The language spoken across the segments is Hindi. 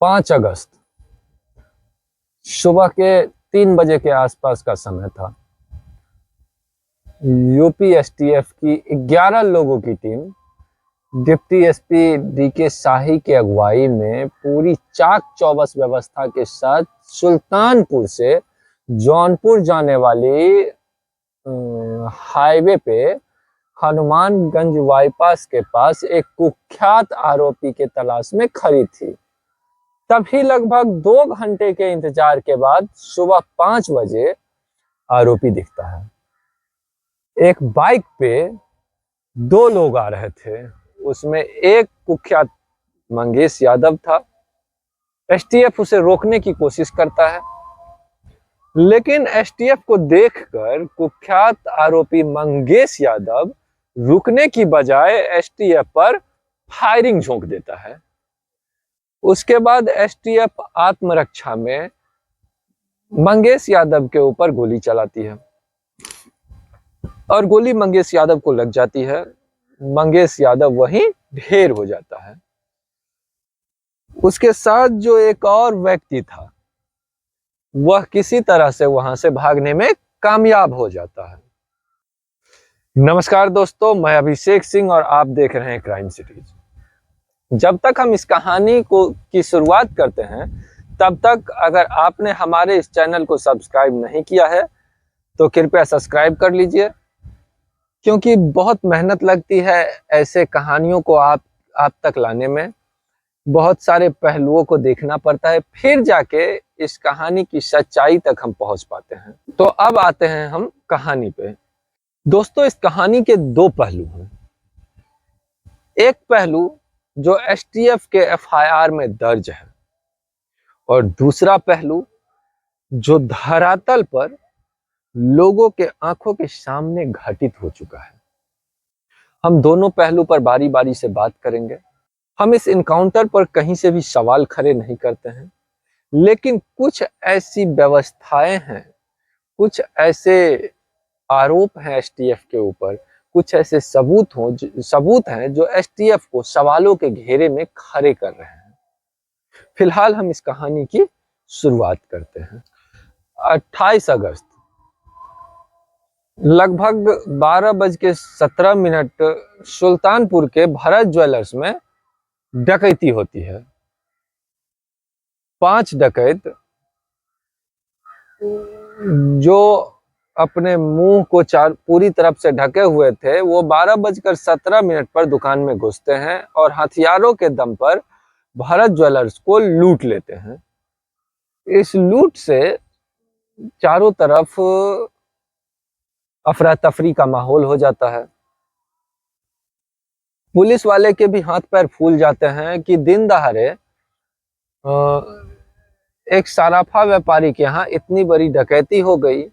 5 अगस्त सुबह के 3 बजे के आसपास का समय था। यूपी एसटीएफ की 11 लोगों की टीम डिप्टी एसपी डीके शाही के अगुवाई में पूरी चाक चौबस व्यवस्था के साथ सुल्तानपुर से जौनपुर जाने वाली हाईवे पे हनुमानगंज बाईपास के पास एक कुख्यात आरोपी के तलाश में खड़ी थी। तभी लगभग 2 घंटे के इंतजार के बाद सुबह 5 बजे आरोपी दिखता है। एक बाइक पे 2 लोग आ रहे थे, उसमें एक कुख्यात मंगेश यादव था। एसटीएफ उसे रोकने की कोशिश करता है, लेकिन एसटीएफ को देखकर कुख्यात आरोपी मंगेश यादव रुकने की बजाय एसटीएफ पर फायरिंग झोंक देता है। उसके बाद एसटीएफ आत्मरक्षा में मंगेश यादव के ऊपर गोली चलाती है और गोली मंगेश यादव को लग जाती है। मंगेश यादव वहीं ढेर हो जाता है। उसके साथ जो एक और व्यक्ति था वह किसी तरह से वहां से भागने में कामयाब हो जाता है। नमस्कार दोस्तों, मैं अभिषेक सिंह और आप देख रहे हैं क्राइम सिटीज। जब तक हम इस कहानी की शुरुआत करते हैं तब तक अगर आपने हमारे इस चैनल को सब्सक्राइब नहीं किया है तो कृपया सब्सक्राइब कर लीजिए, क्योंकि बहुत मेहनत लगती है ऐसे कहानियों को आप तक लाने में। बहुत सारे पहलुओं को देखना पड़ता है, फिर जाके इस कहानी की सच्चाई तक हम पहुंच पाते हैं। तो अब आते हैं हम कहानी पे। दोस्तों, इस कहानी के 2 पहलू हैं। एक पहलू जो एसटीएफ के एफआईआर में दर्ज है और दूसरा पहलू जो धरातल पर लोगों के आंखों के सामने घटित हो चुका है। हम दोनों पहलू पर बारी बारी से बात करेंगे। हम इस इनकाउंटर पर कहीं से भी सवाल खड़े नहीं करते हैं, लेकिन कुछ ऐसी व्यवस्थाएं हैं, कुछ ऐसे आरोप हैं एसटीएफ के ऊपर, कुछ ऐसे सबूत हैं जो एसटीएफ को सवालों के घेरे में खड़े कर रहे हैं। फिलहाल हम इस कहानी की शुरुआत करते हैं। 28 अगस्त लगभग 12:17 सुल्तानपुर के भरत ज्वेलर्स में डकैती होती है। 5 डकैत जो अपने मुंह को पूरी तरफ से ढके हुए थे, वो 12:17 पर दुकान में घुसते हैं और हथियारों के दम पर भरत ज्वेलर्स को लूट लेते हैं। इस लूट से चारों तरफ अफरा तफरी का माहौल हो जाता है। पुलिस वाले के भी हाथ पैर फूल जाते हैं कि दिन दहाड़े एक सराफा व्यापारी के यहाँ इतनी बड़ी डकैती हो गई।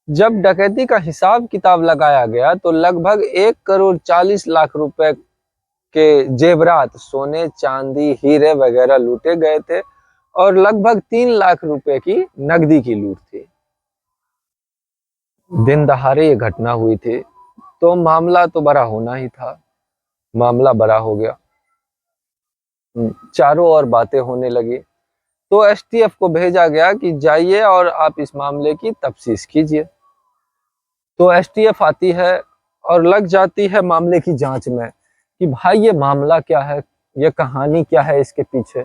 जब डकैती का हिसाब किताब लगाया गया तो लगभग 1,40,00,000 रुपए के जेवरात, सोने चांदी हीरे वगैरह लूटे गए थे और लगभग 3 लाख रुपए की नकदी की लूट थी। दिन दहाड़े ये घटना हुई थी तो मामला तो बड़ा होना ही था। मामला बड़ा हो गया, चारों ओर बातें होने लगी। तो एसटीएफ को भेजा गया कि जाइए और आप इस मामले की तफ्तीश कीजिए। तो एसटीएफ आती है और लग जाती है मामले की जांच में कि भाई ये मामला क्या है, ये कहानी क्या है इसके पीछे।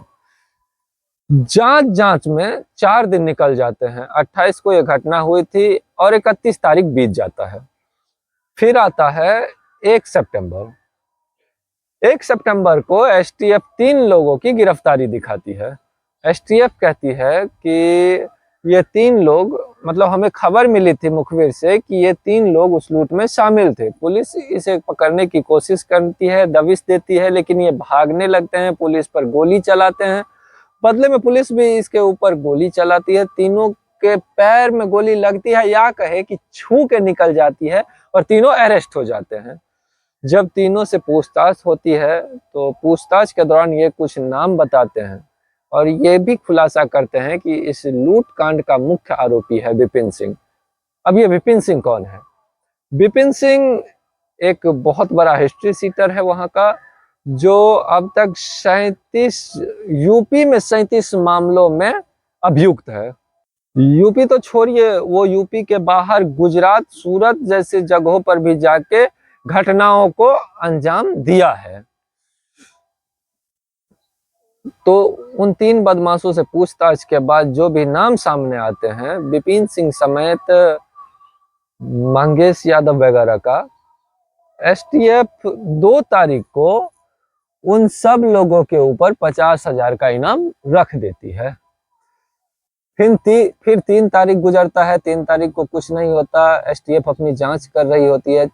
जांच में 4 दिन निकल जाते हैं। 28 को ये घटना हुई थी और 31 तारीख बीत जाता है। फिर आता है 1 सितंबर। 1 सितंबर को एसटीएफ 3 लोगों की गिरफ्तारी दिखाती है। एसटीएफ कहती है कि ये 3 लोग, मतलब हमें खबर मिली थी मुखबिर से कि ये 3 लोग उस लूट में शामिल थे। पुलिस इसे पकड़ने की कोशिश करती है, दबिश देती है, लेकिन ये भागने लगते हैं, पुलिस पर गोली चलाते हैं। बदले में पुलिस भी इसके ऊपर गोली चलाती है। तीनों के पैर में गोली लगती है, या कहे कि छू के निकल जाती है और तीनों अरेस्ट हो जाते हैं। जब तीनों से पूछताछ होती है तो पूछताछ के दौरान ये कुछ नाम बताते हैं और ये भी खुलासा करते हैं कि इस लूट कांड का मुख्य आरोपी है विपिन सिंह। अब ये विपिन सिंह कौन है? विपिन सिंह एक बहुत बड़ा हिस्ट्री सीटर है वहां का। जो अब तक 37 यूपी में 37 मामलों में अभियुक्त है। यूपी तो छोड़िए, वो यूपी के बाहर गुजरात, सूरत जैसे जगहों पर भी जाके घटनाओं को अंजाम दिया है। तो उन 3 बदमाशों से पूछताछ के बाद जो भी नाम सामने आते हैं, विपिन सिंह समेत मंगेश यादव वगैरह का, एसटीएफ 2 तारीख को उन सब लोगों के ऊपर 50,000 का इनाम रख देती है। फिर 3 तारीख गुजरता है, 3 तारीख को कुछ नहीं होता, एसटीएफ अपनी जांच कर रही होती है।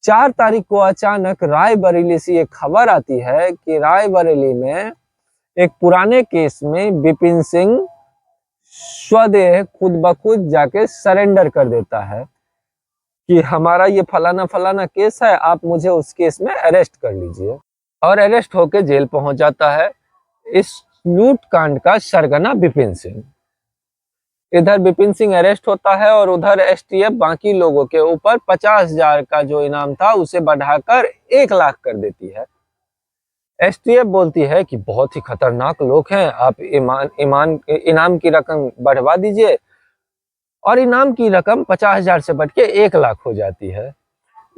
4 तारीख को अचानक रायबरेली से एक खबर आती है कि रायबरेली में एक पुराने केस में विपिन सिंह स्वदेह खुद ब खुद जाके सरेंडर कर देता है कि हमारा ये फलाना फलाना केस है, आप मुझे उस केस में अरेस्ट कर लीजिए। और अरेस्ट होके जेल पहुंच जाता है इस लूट कांड का सरगना विपिन सिंह। इधर विपिन सिंह अरेस्ट होता है और उधर एसटीएफ बाकी लोगों के ऊपर 50,000 का जो इनाम था उसे बढ़ाकर 1 लाख कर देती है। एसटीएफ बोलती है कि बहुत ही खतरनाक लोग हैं, आप इनाम की रकम बढ़वा दीजिए, और इनाम की रकम 50,000 से बढ़ के 1 लाख हो जाती है।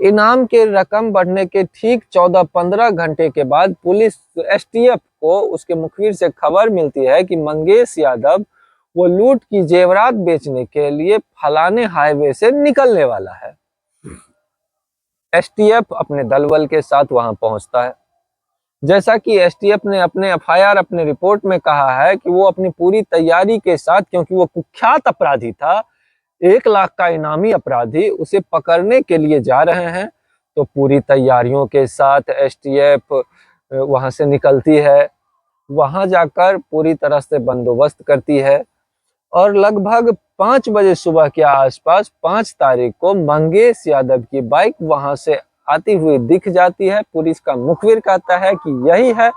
इनाम के रकम बढ़ने के ठीक 14-15 घंटे के बाद पुलिस एसटीएफ को उसके मुखबिर से खबर मिलती है कि मंगेश यादव वो लूट की जेवरात बेचने के लिए फलाने हाईवे से निकलने वाला है। एसटीएफ अपने दलबल के साथ वहां पहुंचता है। जैसा कि एसटीएफ ने अपने एफआईआर, अपने रिपोर्ट में कहा है कि वो अपनी पूरी तैयारी के साथ, क्योंकि वो कुख्यात अपराधी था, 1 लाख का इनामी अपराधी, उसे पकड़ने के लिए जा रहे हैं। तो पूरी तैयारियों के साथ एसटीएफ वहां से निकलती है, वहां जाकर पूरी तरह से बंदोबस्त करती है और लगभग 5 बजे सुबह के आसपास 5 तारीख को मंगेश यादव की बाइक वहां से आती हुई दिख जाती है। पुलिस का मुखबिर कहता है कि यही है।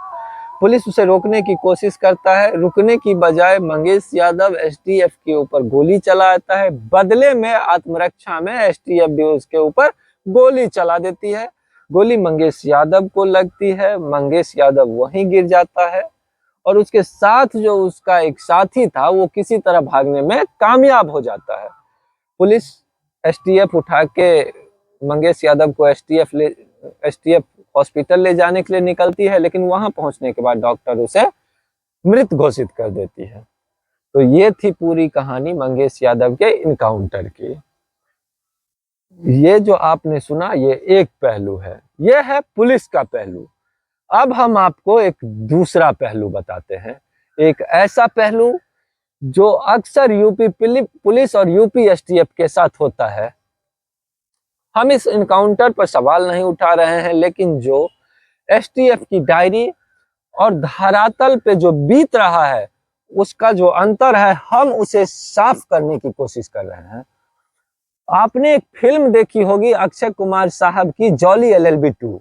पुलिस उसे रोकने की कोशिश करता है, रुकने की बजाय मंगेश यादव एसटीएफ के ऊपर गोली चलाता है। बदले में आत्मरक्षा में एसटीएफ भी उसके ऊपर गोली चला देती है। गोली मंगेश यादव को लगती है, मंगेश यादव वहीं गिर जाता है और उसके साथ जो उसका एक साथी था वो किसी तरह भागने में कामयाब हो जाता है। पुलिस एसटीएफ उठा के मंगेश यादव को एसटीएफ हॉस्पिटल ले जाने के लिए निकलती है, लेकिन वहां पहुंचने के बाद डॉक्टर उसे मृत घोषित कर देती है। तो ये थी पूरी कहानी मंगेश यादव के इनकाउंटर की। ये जो आपने सुना ये एक पहलू है, ये है पुलिस का पहलू। अब हम आपको एक दूसरा पहलू बताते हैं, एक ऐसा पहलू जो अक्सर यूपी पुलिस और यूपी एसटीएफ के साथ होता है। हम इस इनकाउंटर पर सवाल नहीं उठा रहे हैं, लेकिन जो एसटीएफ की डायरी और धरातल पे जो बीत रहा है उसका जो अंतर है, हम उसे साफ करने की कोशिश कर रहे हैं। आपने एक फिल्म देखी होगी अक्षय कुमार साहब की, जॉली एलएलबी 2।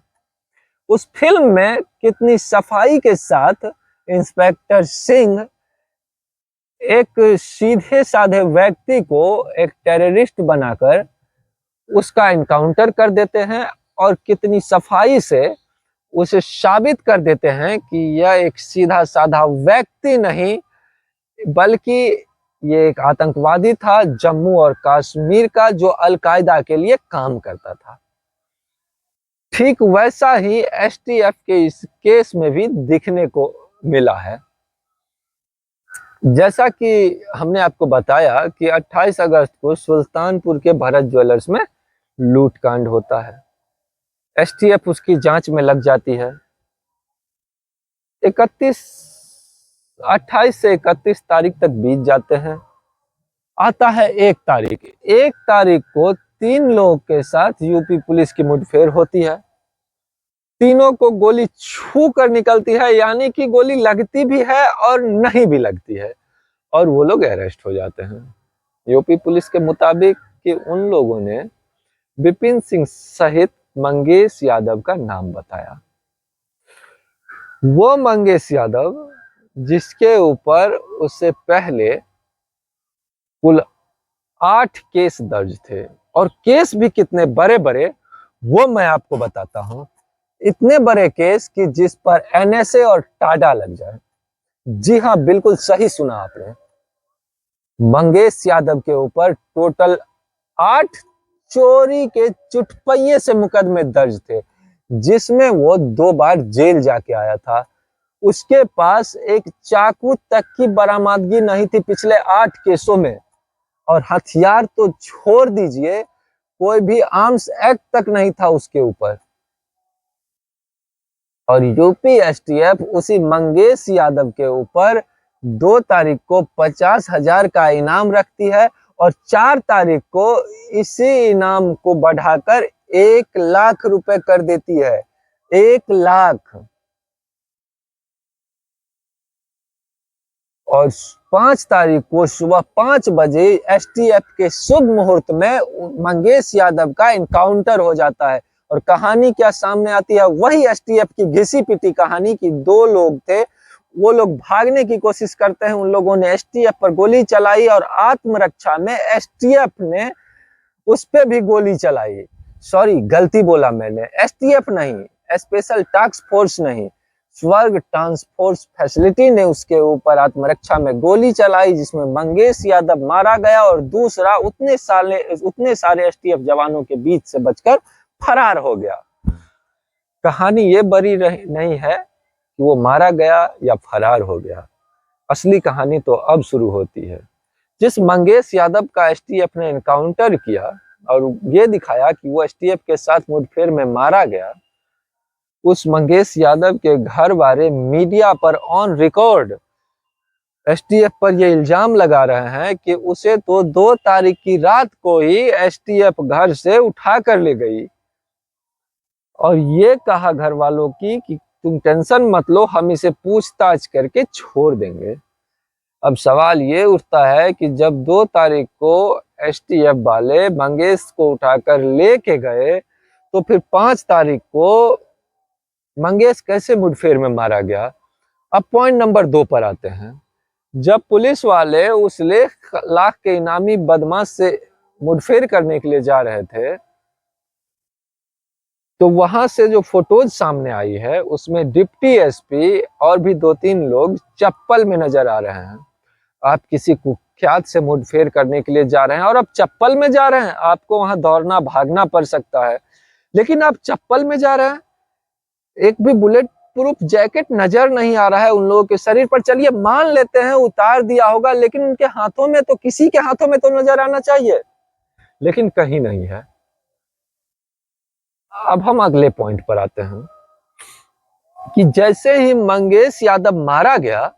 उस फिल्म में कितनी सफाई के साथ इंस्पेक्टर सिंह एक सीधे साधे व्यक्ति को एक टेररिस्ट बनाकर उसका इनकाउंटर कर देते हैं और कितनी सफाई से उसे साबित कर देते हैं कि यह एक सीधा साधा व्यक्ति नहीं बल्कि ये एक आतंकवादी था जम्मू और कश्मीर का, जो अल-कायदा के लिए काम करता था। ठीक वैसा ही एसटीएफ के इस केस में भी दिखने को मिला है। जैसा कि हमने आपको बताया कि 28 अगस्त को सुल्तानपुर के भरत ज्वेलर्स में लूटकांड होता है। एसटीएफ उसकी जांच में लग जाती है। 28 से 31 तारीख तक बीत जाते हैं। आता है 1 तारीख। 1 तारीख को 3 लोगों के साथ यूपी पुलिस की मुठभेड़ होती है। तीनों को गोली छू कर निकलती है, यानी कि गोली लगती भी है और नहीं भी लगती है, और वो लोग अरेस्ट हो जाते हैं। यूपी पुलिस के मुताबिक कि उन लोगों ने विपिन सिंह सहित मंगेश यादव का नाम बताया। वो मंगेश यादव जिसके ऊपर उससे पहले कुल 8 केस दर्ज थे, और केस भी कितने बड़े बड़े वो मैं आपको बताता हूं। इतने बड़े केस कि जिस पर एनएसए और टाडा लग जाए। जी हाँ, बिल्कुल सही सुना आपने। मंगेश यादव के ऊपर टोटल 8 चोरी के चुटपैये से मुकदमे दर्ज थे, जिसमें वो 2 बार जेल जाके आया था। उसके पास एक चाकू तक की बरामदगी नहीं थी पिछले 8 केसों में, और हथियार तो छोड़ दीजिए, कोई भी आर्म्स एक्ट तक नहीं था उसके ऊपर। और यूपी एसटीएफ उसी मंगेश यादव के ऊपर 2 तारीख को 50,000 का इनाम रखती है, और 4 तारीख को इसी इनाम को बढ़ाकर 1 लाख रुपए कर देती है। 1 लाख। और 5 तारीख को सुबह 5 बजे एसटीएफ के शुभ मुहूर्त में मंगेश यादव का इनकाउंटर हो जाता है। और कहानी क्या सामने आती है, वही एसटीएफ की घिसी पिटी कहानी की 2 लोग थे, वो लोग भागने की कोशिश करते हैं, उन लोगों ने एसटीएफ पर गोली चलाई, और आत्मरक्षा में एसटीएफ ने उस पे भी गोली चलाई। सॉरी, गलती बोला मैंने, एसटीएफ नहीं, स्पेशल टास्क फोर्स नहीं, स्वर्ग टास्क फोर्स फैसिलिटी ने उसके ऊपर आत्मरक्षा में गोली चलाई, जिसमें मंगेश यादव मारा गया और दूसरा उतने सारे एसटीएफ जवानों के बीच से बचकर फरार हो गया। कहानी ये बड़ी नहीं है कि वो मारा गया या फरार हो गया, असली कहानी तो अब शुरू होती है। जिस मंगेश यादव का एसटीएफ ने एनकाउंटर किया और ये दिखाया कि वो एसटीएफ के साथ मुठभेड़ में मारा गया, उस मंगेश यादव के घर वाले मीडिया पर ऑन रिकॉर्ड एसटीएफ पर ये इल्जाम लगा रहे हैं कि उसे तो 2 तारीख की रात को ही एसटीएफ घर से उठा कर ले गई, और ये कहा घर वालों की कि तुम टेंशन मत लो, हम इसे पूछताछ करके छोड़ देंगे। अब सवाल ये उठता है कि जब 2 तारीख को एसटीएफ वाले मंगेश को उठाकर लेके गए, तो फिर 5 तारीख को मंगेश कैसे मुठभेड़ में मारा गया। अब पॉइंट नंबर 2 पर आते हैं। जब पुलिस वाले उस 1 लाख के इनामी बदमाश से मुठभेड़ करने के लिए जा रहे थे, तो वहां से जो फोटोज सामने आई है, उसमें डिप्टी एसपी और भी 2-3 लोग चप्पल में नजर आ रहे हैं। आप किसी कुख्यात से मुठभेड़ करने के लिए जा रहे हैं और आप चप्पल में जा रहे हैं, आपको वहां दौड़ना भागना पड़ सकता है, लेकिन आप चप्पल में जा रहे हैं। एक भी बुलेट प्रूफ जैकेट नजर नहीं आ रहा है उन लोगों के शरीर पर। चलिए मान लेते हैं उतार दिया होगा, लेकिन उनके हाथों में तो, किसी के हाथों में तो नजर आना चाहिए, लेकिन कहीं नहीं है। अब हम अगले पॉइंट पर आते हैं कि जैसे ही मंगेश यादव मारा गया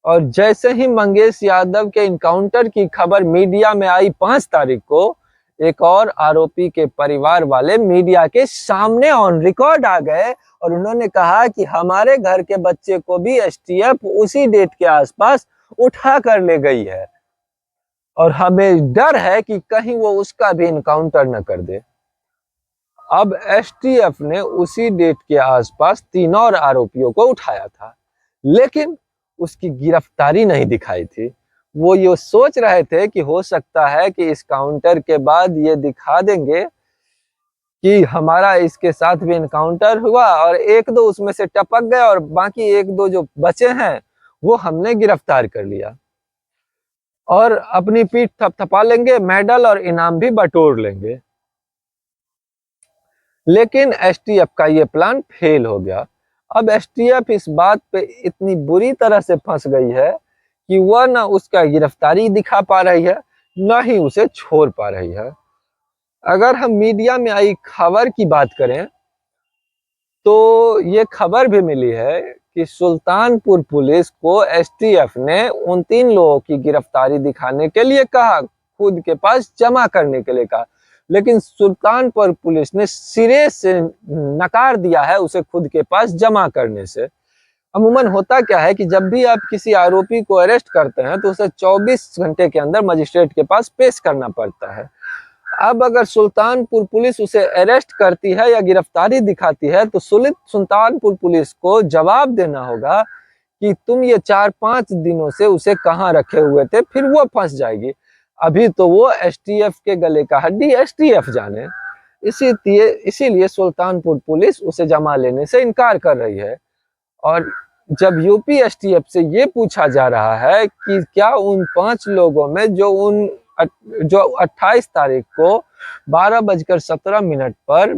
और जैसे ही मंगेश यादव के इनकाउंटर की खबर मीडिया में आई 5 तारीख को, एक और आरोपी के परिवार वाले मीडिया के सामने ऑन रिकॉर्ड आ गए और उन्होंने कहा कि हमारे घर के बच्चे को भी एसटीएफ उसी डेट के आसपास उठा कर ले गई है, और हमें डर है कि कहीं वो उसका भी इनकाउंटर न कर दे। अब एसटीएफ ने उसी डेट के आसपास 3 और आरोपियों को उठाया था, लेकिन उसकी गिरफ्तारी नहीं दिखाई थी। वो ये सोच रहे थे कि हो सकता है कि इस काउंटर के बाद ये दिखा देंगे कि हमारा इसके साथ भी इनकाउंटर हुआ, और 1-2 उसमें से टपक गए और बाकी 1-2 जो बचे हैं वो हमने गिरफ्तार कर लिया, और अपनी पीठ थपथपा लेंगे, मेडल और इनाम भी बटोर लेंगे। लेकिन एसटीएफ का ये प्लान फेल हो गया। अब एसटीएफ इस बात पे इतनी बुरी तरह से फंस गई है कि वह ना उसका गिरफ्तारी दिखा पा रही है, ना ही उसे छोड़ पा रही है। अगर हम मीडिया में आई खबर की बात करें, तो ये खबर भी मिली है कि सुल्तानपुर पुलिस को एसटीएफ ने उन 3 लोगों की गिरफ्तारी दिखाने के लिए कहा, खुद के पास जमा करने के लिए कहा, लेकिन सुल्तानपुर पुलिस ने सिरे से नकार दिया है उसे खुद के पास जमा करने से। अमूमन होता क्या है कि जब भी आप किसी आरोपी को अरेस्ट करते हैं तो उसे 24 घंटे के अंदर मजिस्ट्रेट के पास पेश करना पड़ता है। अब अगर सुल्तानपुर पुलिस उसे अरेस्ट करती है या गिरफ्तारी दिखाती है, तो सुल्तानपुर पुलिस को जवाब देना होगा कि तुम ये 4-5 दिनों से उसे कहाँ रखे हुए थे, फिर वो फंस जाएगी। अभी तो वो एसटीएफ के गले का हड्डी एसटीएफ जाने, इसीलिए सुल्तानपुर पुलिस उसे जमा लेने से इनकार कर रही है। और जब यूपी एसटीएफ से ये पूछा जा रहा है कि क्या उन 5 लोगों में जो 28 तारीख को 12:17 पर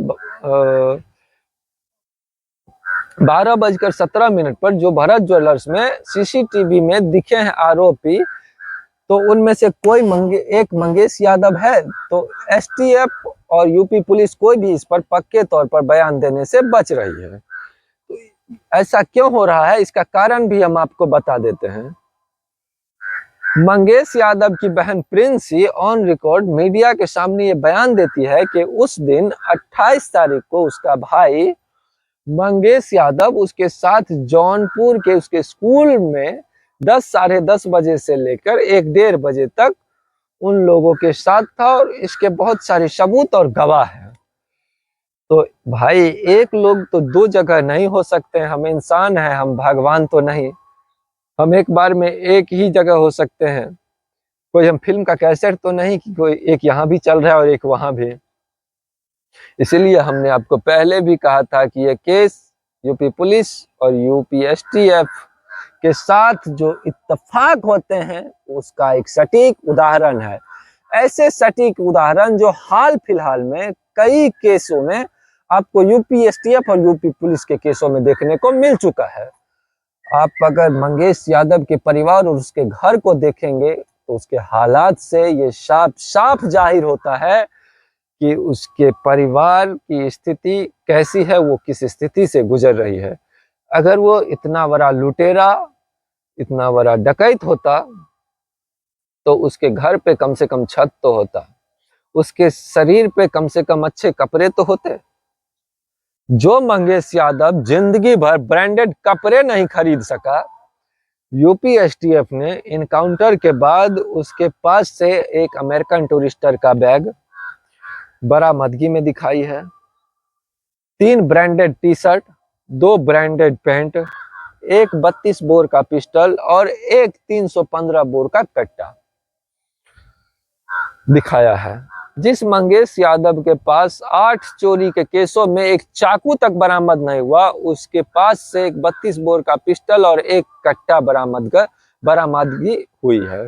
12:17 पर जो भरत ज्वेलर्स में सीसीटीवी में दिखे हैं आरोपी, तो उनमें से कोई एक मंगेश यादव है, तो एसटीएफ और यूपी पुलिस कोई भी इस पर पक्के तौर पर बयान देने से बच रही है। तो ऐसा क्यों हो रहा है, इसका कारण भी हम आपको बता देते हैं। मंगेश यादव की बहन प्रिंसी ऑन रिकॉर्ड मीडिया के सामने ये बयान देती है कि उस दिन 28 तारीख को उसका भाई मंगेश यादव उसके साथ जौनपुर के उसके स्कूल में 10 साढ़े 10 बजे से लेकर 1 डेढ़ बजे तक उन लोगों के साथ था, और इसके बहुत सारे सबूत और गवाह हैं। तो भाई, एक लोग तो 2 जगह नहीं हो सकते हैं, हम इंसान हैं, हम भगवान तो नहीं। हम एक बार में एक ही जगह हो सकते हैं, कोई हम फिल्म का कैसेट तो नहीं कि कोई एक यहाँ भी चल रहा है और एक वहां भी। इसीलिए हमने आपको पहले भी कहा था कि ये केस यूपी पुलिस और यूपी एसटीएफ के साथ जो इत्तेफाक होते हैं उसका एक सटीक उदाहरण है। ऐसे सटीक उदाहरण जो हाल फिलहाल में कई केसों में आपको यूपी एसटीएफ और यूपी पुलिस के केसों में देखने को मिल चुका है। आप अगर मंगेश यादव के परिवार और उसके घर को देखेंगे तो उसके हालात से ये साफ जाहिर होता है कि उसके परिवार की स्थिति कैसी है, वो किस स्थिति से गुजर रही है। अगर वो इतना बड़ा लुटेरा, इतना बड़ा डकैत होता तो उसके घर पे कम से कम छत तो होता, उसके शरीर पे कम से कम अच्छे कपड़े तो होते। जो मंगेश यादव जिंदगी भर ब्रांडेड कपड़े नहीं खरीद सका, यूपी एसटीएफ ने इनकाउंटर के बाद उसके पास से एक अमेरिकन टूरिस्टर का बैग बरामदगी में दिखाई है, 3 branded T shirt, 2 branded pant, एक 32 बोर का पिस्टल और एक 315 बोर का कट्टा दिखाया है। जिस मंगेश यादव के पास 8 चोरी के केसों में एक चाकू तक बरामद नहीं हुआ, उसके पास से एक 32 बोर का पिस्टल और एक कट्टा बरामदगी हुई है।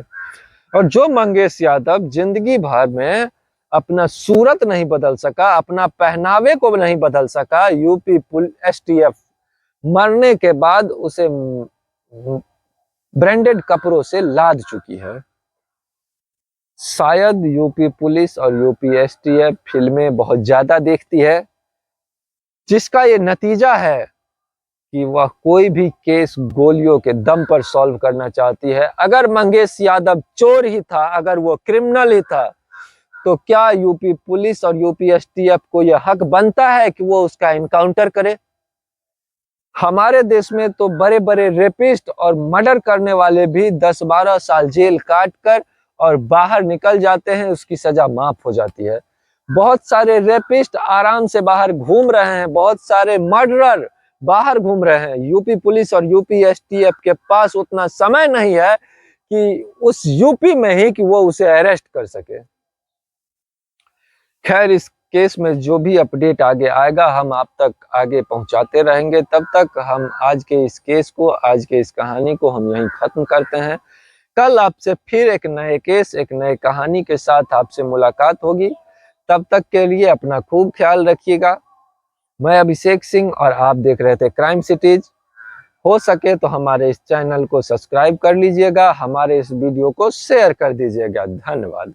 और जो मंगेश यादव जिंदगी भर में अपना सूरत नहीं बदल सका, अपना पहनावे को नहीं बदल सका, यूपी एसटीएफ मरने के बाद उसे ब्रांडेड कपड़ों से लाद चुकी है। शायद यूपी पुलिस और यूपी एसटीएफ फिल्में बहुत ज्यादा देखती है, जिसका ये नतीजा है कि वह कोई भी केस गोलियों के दम पर सॉल्व करना चाहती है। अगर मंगेश यादव चोर ही था, अगर वो क्रिमिनल ही था, तो क्या यूपी पुलिस और यूपी एसटीएफ को यह हक बनता है कि वो उसका इनकाउंटर करे? हमारे देश में तो बड़े बड़े रेपिस्ट और मर्डर करने वाले भी 10-12 साल जेल काट कर और बाहर निकल जाते हैं, उसकी सजा माफ हो जाती है। बहुत सारे रेपिस्ट आराम से बाहर घूम रहे हैं, बहुत सारे मर्डरर बाहर घूम रहे हैं। यूपी पुलिस और यूपी एसटीएफ के पास उतना समय नहीं है कि उस यूपी में ही कि वो उसे अरेस्ट कर सके। खैर, इस केस में जो भी अपडेट आगे आएगा हम आप तक आगे पहुंचाते रहेंगे। तब तक हम आज के इस केस को, आज के इस कहानी को हम यहीं खत्म करते हैं। कल आपसे फिर एक नए केस, एक नए कहानी के साथ आपसे मुलाकात होगी। तब तक के लिए अपना खूब ख्याल रखिएगा। मैं अभिषेक सिंह और आप देख रहे थे क्राइम सिटीज। हो सके तो हमारे इस चैनल को सब्सक्राइब कर लीजिएगा, हमारे इस वीडियो को शेयर कर दीजिएगा। धन्यवाद।